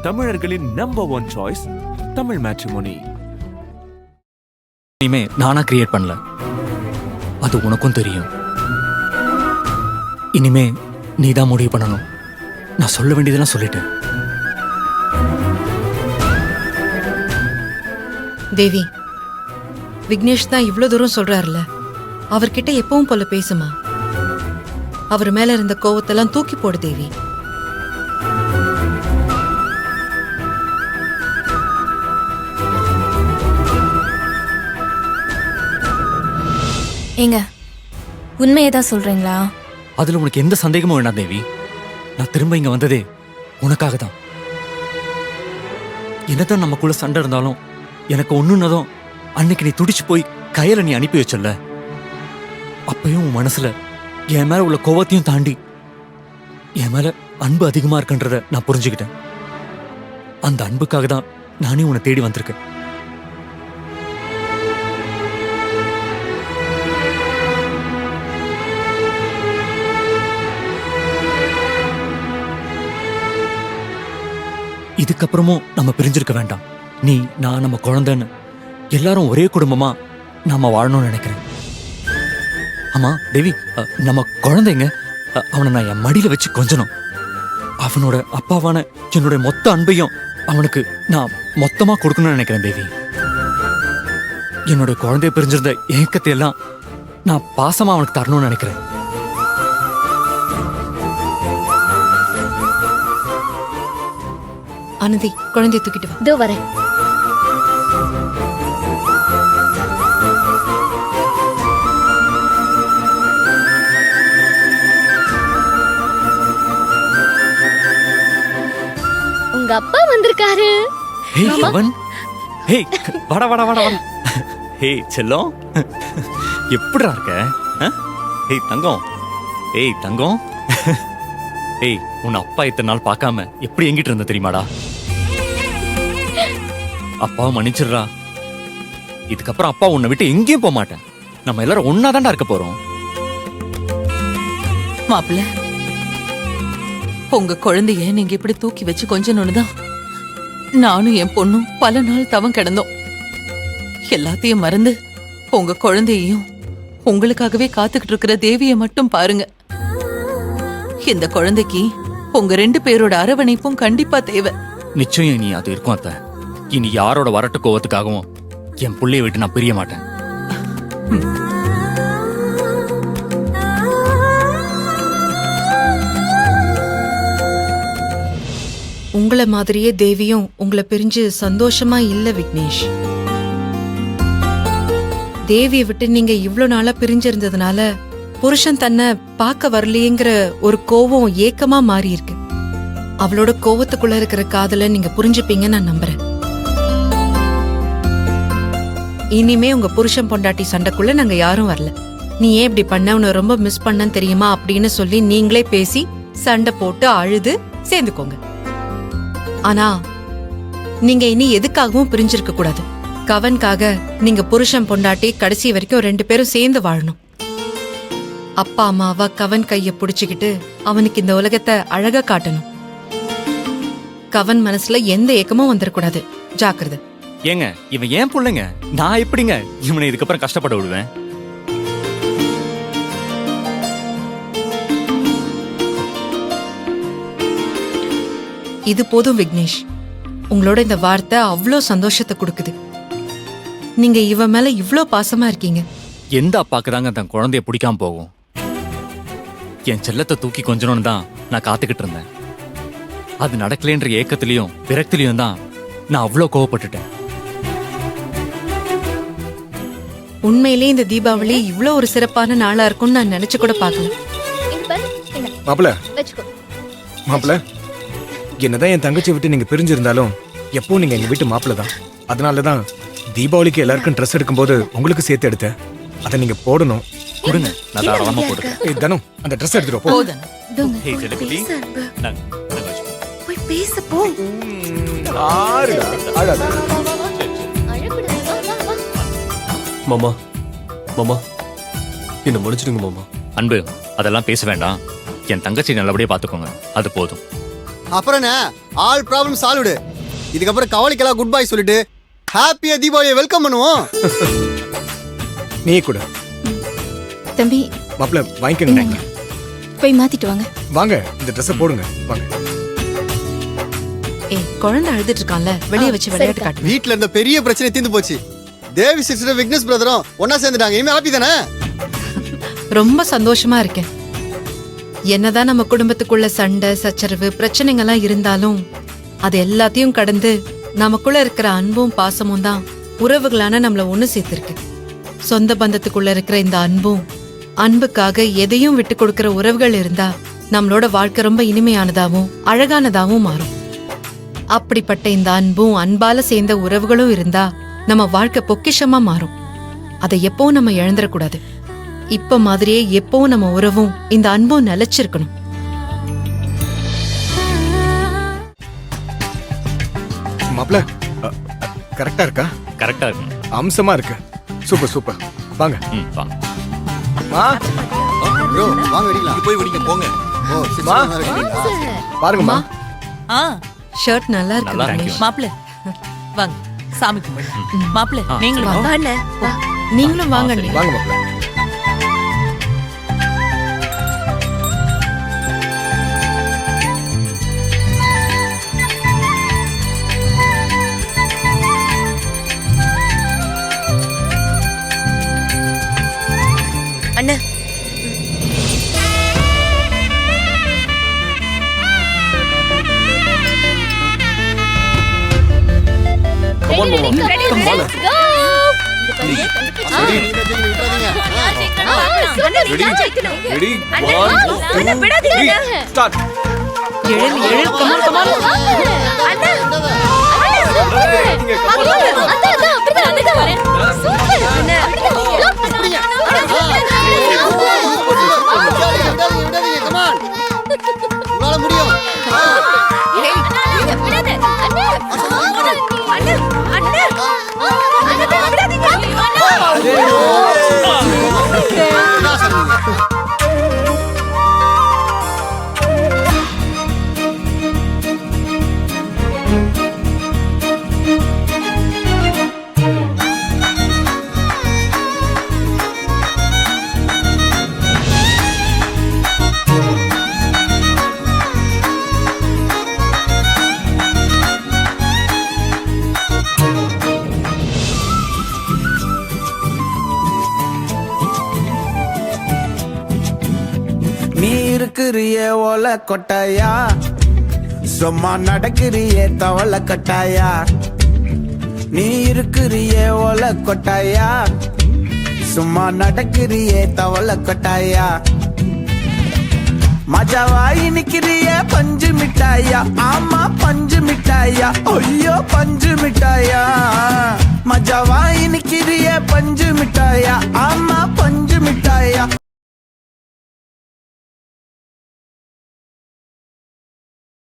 தமிழர்களின் number 1 choice Tamil matrimony. இனிமே நானா கிரியேட் பண்ணல, அது உனக்கும் தெரியும். இனிமே நீதான் முடிவு பண்ணணும். நான் சொல்ல வேண்டியதெல்லாம் சொல்லிட்டேன். தேவி, விக்னேஷ் தான் இவ்ளோ தூரம் சொல்றாருல, அவர்கிட்ட எப்பவும் போல பேசுமா. அவர் மேல இருந்த கோவத்தெல்லாம் தூக்கி போடு தேவி. ஏங்க, உண்மையை தான் சொல்றீங்களா? அதுல உனக்கு எந்த சந்தேகமும் வேண்டாம் தேவி. நான் திரும்ப இங்க வந்ததே உனக்காக தான். என்னதான் நமக்குள்ள சண்டை இருந்தாலும் எனக்கு ஒண்ணுன்னதும் அன்னைக்கு நீ துடிச்சு போய் கையில நீ அனுப்பி வச்சல, அப்பயும் உன் மனசுல என் மேல உள்ள கோவத்தையும் தாண்டி என் மேல அன்பு அதிகமா இருக்குன்றத நான் புரிஞ்சுக்கிட்டேன். அந்த அன்புக்காக தான் நானே உன்னை தேடி வந்திருக்கேன். இதுக்கப்புறமும் நம்ம பிரிஞ்சிருக்க வேண்டாம். நீ, நான், நம்ம குழந்தைன்னு எல்லாரும் ஒரே குடும்பமா நாம வாழணும்னு நினைக்கிறேன். ஆமா தேவி, நம்ம குழந்தைங்க, அவனை நான் என் மடியில வச்சு கொஞ்சணும். அவனோட அப்பாவான என்னுடைய மொத்த அன்பையும் அவனுக்கு நான் மொத்தமா கொடுக்கணும்னு நினைக்கிறேன் தேவி. என்னோட குழந்தைய பிரிஞ்சிருந்த ஏக்கத்தை எல்லாம் நான் பாசமா அவனுக்கு தரணும்னு நினைக்கிறேன். ஆனந்தி, குழந்தைய தூக்கிட்டு வா. இதோ வரேன். உங்க அப்பா வந்திருக்காரு. ஹே அவன், ஹே வாடா வாடா வாடா வாடா. ஹே செல்லம், எப்படிடா இருக்க? ஹே தங்கம், ஏய் தங்கம். ஏய், உன் அப்பா இத்தனை நாள் பார்க்காம எப்படி எங்கிட்டு இருந்த தெரியுமாடா? அப்பாவை மன்னிச்சிடுறா. இதுக்கப்புறம் அப்பா உன்னை விட்டு எங்கேயும் போக மாட்டேன். நம்ம எல்லாரும் ஒன்னாதான்டா இருக்க போறோம். மாப்பிள்ள, உங்க குழந்தைய நீங்க இப்படி தூக்கி வச்சு கொஞ்சணும்னுதான் நானும் என் பொண்ணும் பல நாள் தவம் கிடந்தோம். எல்லாத்தையும் மறந்து உங்க குழந்தையையும் உங்களுக்காகவே காத்துக்கிட்டு இருக்கிற தேவியை மட்டும் பாருங்க. இந்த குழந்தைக்கு உங்க 2 பேரோட அரவணைப்பும் கண்டிப்பா தேவை. நிச்சயம் நீ அது இருக்கும் அத்த. இனி யாரோட வரட்டு கோவத்துக்காகவும் என் புள்ளைய விட்டு நான் பிரிய மாட்டேன். உங்களை மாதிரியே தேவியும் உங்களை பிரிஞ்சு சந்தோஷமா இல்ல விக்னேஷ். தேவியை விட்டு நீங்க இவ்ளோ நாளா பிரிஞ்சிருந்ததுனால புருஷன் தன்னை பார்க்க வரலையேங்கிற ஒரு கோவம் ஏக்கமா மாறி இருக்கு. அவளோட கோவத்துக்குள்ள இருக்கிற காதலை நீங்க புரிஞ்சுப்பீங்கன்னு நான் நம்புறேன். இனிமே உங்க புருஷன் பொண்டாட்டி சண்டைக்குள்ள நாங்க யாரும் வரல. நீ ஏன் இப்படி பண்ண, உன்னை ரொம்ப மிஸ் பண்ணன்னு தெரியுமா அப்படின்னு சொல்லி நீங்களே பேசி சண்டை போட்டு அழுது சேர்ந்துக்கோங்க. ஆனா நீங்க இனி எதுக்காகவும் பிரிஞ்சிருக்க கூடாது. கவன்காக நீங்க புருஷன் பொண்டாட்டி கடைசி வரைக்கும் 2 பேரும் சேர்ந்து வாழணும். அப்பா அம்மாவா கவன் கைய புடிச்சுக்கிட்டு அவனுக்கு இந்த உலகத்தை அழகா காட்டணும். கவன் மனசுல எந்த ஏக்கமும் வந்துடக்கூடாது. ஜாக்கிரதை. ஏங்க, இவன் ஏன் புள்ளைங்க, நான் எப்படிங்க இவனை இதுக்கப்புறம் கஷ்டப்பட விடுவேன்? இது போதும் விக்னேஷ். உங்களோட இந்த வார்த்தை அவ்வளோ சந்தோஷத்தை கொடுக்குது. நீங்க இவன் மேல இவ்ளோ பாசமா இருக்கீங்க. எந்த அப்பாக்குதாங்க தன் குழந்தைய பிடிக்காம போகும்? என் செல்லத்தை தூக்கி கொஞ்சணும்னு தான் நான் காத்துக்கிட்டு இருந்தேன். அது நடக்கலன்ற ஏக்கத்திலையும் விரக்திலையும் தான் நான் அவ்வளோ கோவப்பட்டுட்டேன். உண்மையிலேயே இந்த தீபாவளி இவ்ளோ ஒரு சிறப்பான நாளா இருக்கும்னு நான் நினைச்சு கூட பார்க்கல. மாப்பிள்ள, மாப்பிள்ள, என்னதான் என் தங்கச்சி விட்டு நீங்க பிரிஞ்சிருந்தாலும் எப்போ நீங்க எங்க வீட்டு மாப்பிள்ள தான். அதனாலதான் தீபாவளிக்கு எல்லாருக்கும் ட்ரெஸ் எடுக்கும்போது உங்களுக்கு சேர்த்து எடுத்தேன். அதை நீங்க போடணும். கொடுங்க, நான் தாராளமா போட்டுக்கிறேன். தனம், அந்த ட்ரெஸ் எடுத்துட்டு போ. ஏய் செல்லக்குட்டி, போய் பேச போ. மாமா, மாமா, என்ன மன்னிச்சிடுங்க மாமா. அன்பு, அதெல்லாம் பேச வேண்டாம். என் தங்கச்சி நல்லபடியா பாத்துக்கோங்க, அது போதும். அப்புறம் என்ன ஆல் ப்ராப்ளம் சால்வ்டு. இதுக்கப்புறம் கவலைக்கெல்லாம் குட் பை சொல்லிட்டு ஹாப்பியா தீபாவளியை வெல்கம் பண்ணுவோம். நீ கூட தம்பி மாப்பிள்ள வாங்கிக்கங்க. போய் மாத்திட்டு வாங்க. வாங்க இந்த ட்ரெஸ்ஸை போடுங்க வாங்க. ஏய் குழந்தை அழுதுட்டு இருக்கான்ல, வெளியே வச்சு விளையாட்டு காட்டு. வீட்ல இருந்த பெரிய பிரச்சனை தீர்ந்து போச்சு. தேவி சிஸ்டர் விக்னேஷ் பிரதரும் ஒன்னா சேர்ந்துட்டாங்க. இனிமே ஹாப்பி தானே? ரொம்ப சந்தோஷமா இருக்கேன். என்னதான் நம்ம குடும்பத்துக்குள்ள சண்டை சச்சரவு பிரச்சனைகள்லாம் இருந்தாலும் அது எல்லாத்தையும் கடந்து நமக்குள்ள இருக்கிற அன்பும் பாசமும் தான் உறவுகளான நம்மள ஒண்ணு சேர்த்திருக்கு. சொந்த பந்தத்துக்குள்ள இருக்கிற இந்த அன்புக்காக எதையும் விட்டு கொடுக்கிற உறவுகள் இருந்தா நம்மளோட வாழ்க்கை ரொம்ப இனிமையானதாவும் அழகானதாவும் மாறும். அப்படிப்பட்ட இந்த அன்பும் அன்பால சேர்ந்த உறவுகளும் இருந்தா நம்ம வாழ்க்கை பொக்கிஷமா மாறும். அதை எப்பவும் நம்ம இழந்துடக்கூடாது. இப்ப மாதிரியே எப்பவும் நம்ம உறவும் இந்த அன்பும் நிலைச்சிருக்கணும். மாப்பிள்ள கரெக்டா இருக்கா? கரெக்டா இருக்கு. அம்சமா இருக்கு. Super super. வாங்க. வாங்க. மா ப்ரோ வாங்க வெடிக்கலாம். போய் வெடிங்க போங்க. ஓ மா. சிஸ்டர் பாருங்கம்மா. ஆ ஷர்ட் நல்லா இருக்கு நல்லா கணேஷ். இருக்கு. மாப்பிள்ள வாங்க சாமி கும்பிடு. மாப்பிள்ள நீங்களும் வாங்க. வாங்க. நீங்களும் வாங்க அண்ணே. வாங்க மாப்பிள்ள. அண்ணா Come on, மாமா. Come on. சரி நீங்க ஜெயிங்க விட்டுறாதீங்க. Ready? 1, 2, 3. Start. எழில் எழில் கமால் கமால். விடாதீங்க come on. உங்களால முடியும். என்ன சொல்றீங்க? நீ இருக்கிறிய ஓல கொட்டாயா, சும்மா நடக்கிறிய தவள கட்டாயா. நீ இருக்கிறிய ஓல கொட்டாயா, சும்மா நடக்கிறிய தவள கொட்டாயா. மஜாவாய் நிக்கிறிய பஞ்சு மிட்டாயா, ஆமா பஞ்சு மிட்டாயா, ஐயோ பஞ்சு மிட்டாயா. மஜாவாய் நிக்கிறிய பஞ்சு மிட்டாயா, ஆமா பஞ்சு மிட்டாயா.